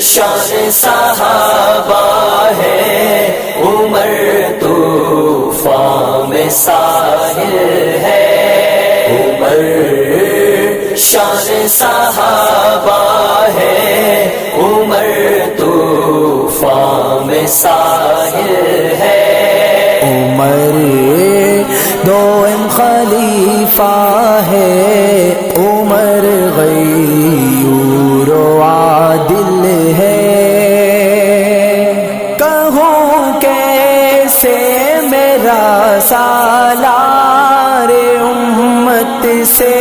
شان صحابہ ہے، عمر طوفان میں ساحل ہے، عمر شان صحابہ ہے، عمر طوفان میں ساحل ہے، عمر دوم خلیفہ ہے، عمر غیور و عادل ہے، کہوں کیسے میرا سالار امت سے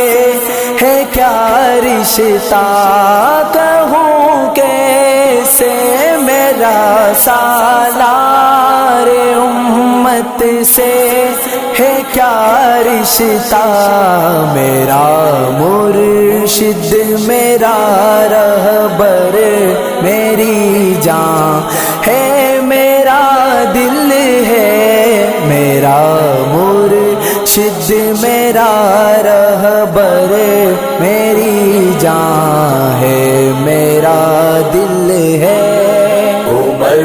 ہے کیا رشتہ، کہوں کیسے میرا سالار امت سے ہے کیا رشتہ، میرا مرشد میرا رہبر میری جان ہے، میرا دل ہے، میرا مرشد میرا رہبر میری جان ہے، میرا دل ہے، عمر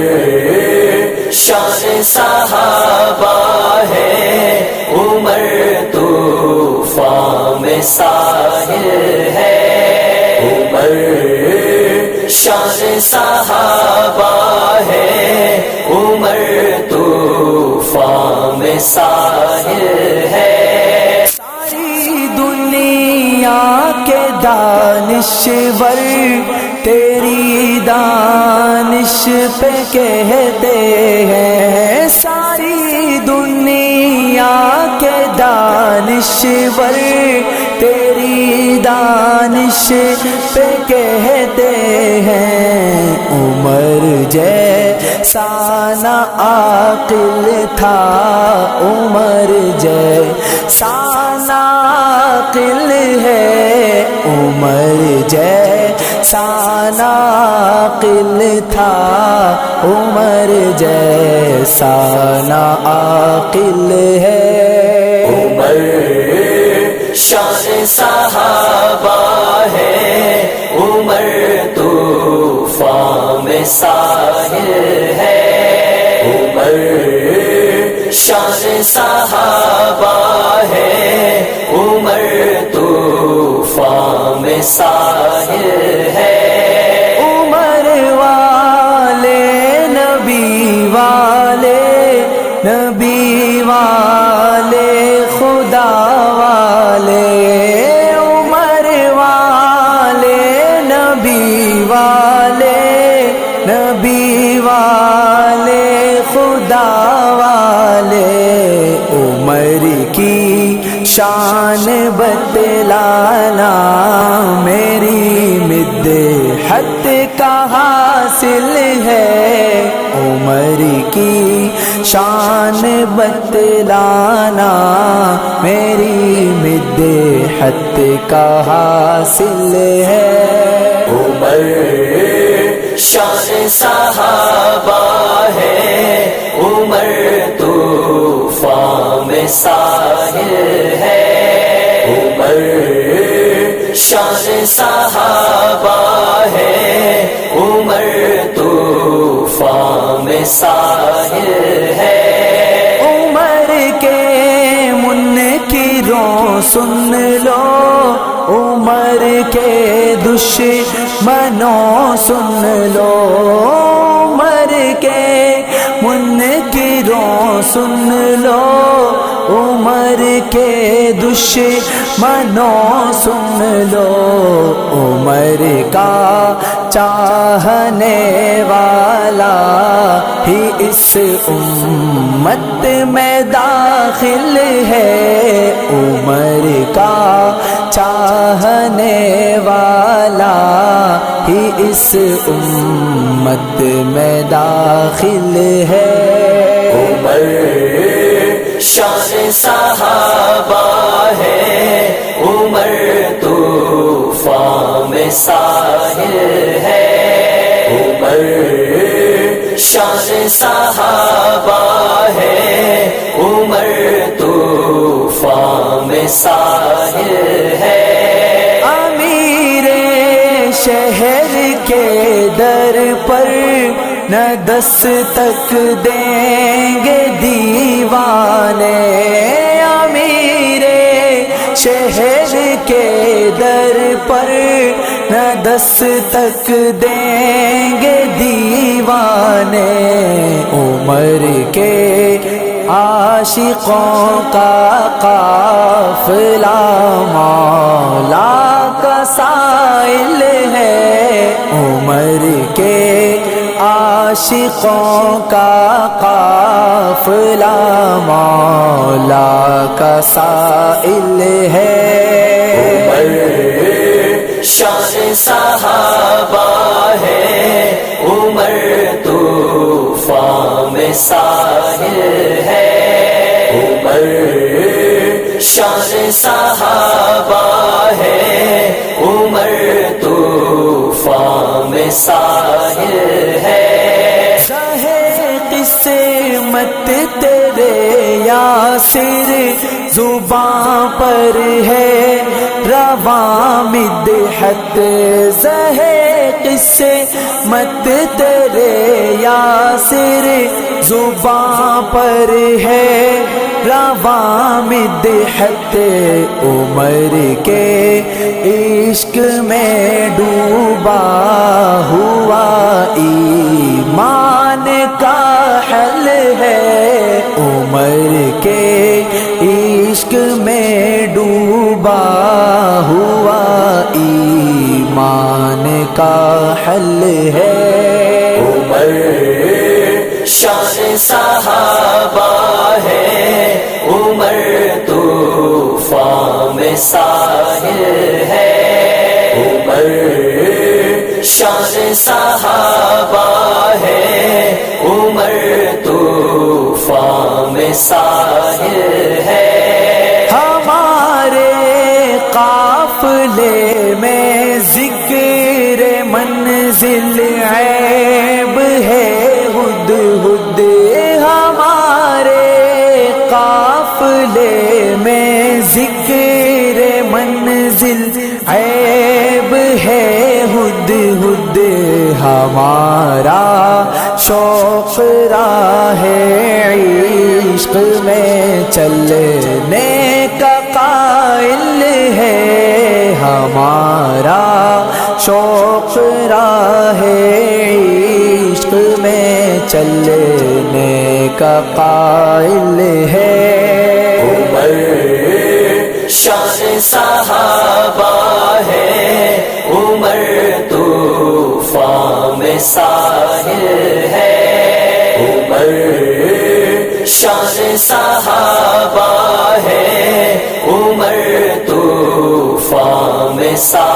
شان صحابہ ہے، عمر طوفان میں ساحل ہے، عمر شان صحابہ ہے، عمر طوفان میں ساحل ہے، ساری دنیا کے دانشور تیری دانش پہ کہتے ہیں، ساری دنیا کے دانشور تیری دانش پہ کہتے ہیں، عمر جیسا نہ عاقل تھا، عمر جیسا نہ عاقل ہے، عمر جیسا نہ عاقل تھا، عمر جیسا نہ عاقل ہے، عمر شان صحابہ ہے، عمر طوفان میں ساحل ہے، عمر شان صحابہ ہے، عمر طوفان میں ساحل ہے، عمر والے نبی والے، نبی والے خدا والے، عمر والے نبی والے، نبی والے خدا والے، عمر کی شان بتلانا میری مدحت کا حاصل ہے، عمر کی شان بتلانا میری مدحت کا حاصل ہے، عمر شان صحابہ ہے، عمر طوفان میں ساحل ہے، عمر شان صحابہ ہے، عمر طوفان میں ساحل ہے، عمر کے منکروں سن لو، عمر کے دشمنوں سن لو، عمر کے منکروں سن لو، عمر کے دشمنوں سن لو، عمر کا چاہنے والا ہی اس امت میں داخل ہے، عمر کا چاہنے والا ہی اس امت میں داخل ہے، عمر شان صحابہ ہے، عمر طوفان میں ساحل ہے، عمر شان صحابہ ہے، عمر طوفان میں ساحل ہے، امیر شہر کے در پر نہ دستک دیں گے دیوانے، امیر شہر کے در پر نہ دستک دیں گے دیوانے، عمر کے عاشقوں کا قافلہ مولا کا سائل ہے، عمر کے عاشقوں کا قافلہ مولا کا سائل ہے، عمر شان صحابہ ہے، عمر طوفان میں ساحل ہے، عمر شان صحابہ ہے، عمر طوفان میں ساحل ہے، چاہے قسمت تیرے یاسر زباں پر ہے، رواں مدحت زہے قسمت تیرے یاسر زباں پر ہے، رواں مدحت عمر کے عشق میں ڈوبا ہوا ایمان کا حل ہے، عمر کے عشق میں ڈوبا ہوا ایمان کا حل ہے، عمر شان صحابہ ہے، عمر طوفان میں ساحل ہے، عمر شان صحابہ ہے، عمر طوفان میں ساحل ہے، ہمارے قافلے میں ذکر منزل عیب ہے، ہد ہد ہمارے قافلے میں ذکر منزل عیب ہے، ہد ہد ہمارا شوق راہ عشق میں چلنے کا قائل ہے، ہمارا شوق راہ عشق میں چلنے کا قائل ہے، عمر شان صحابہ ہے، عمر طوفان میں ساحل ہے، عمر شان صحابہ ہے، عمر طوفان میں ساحل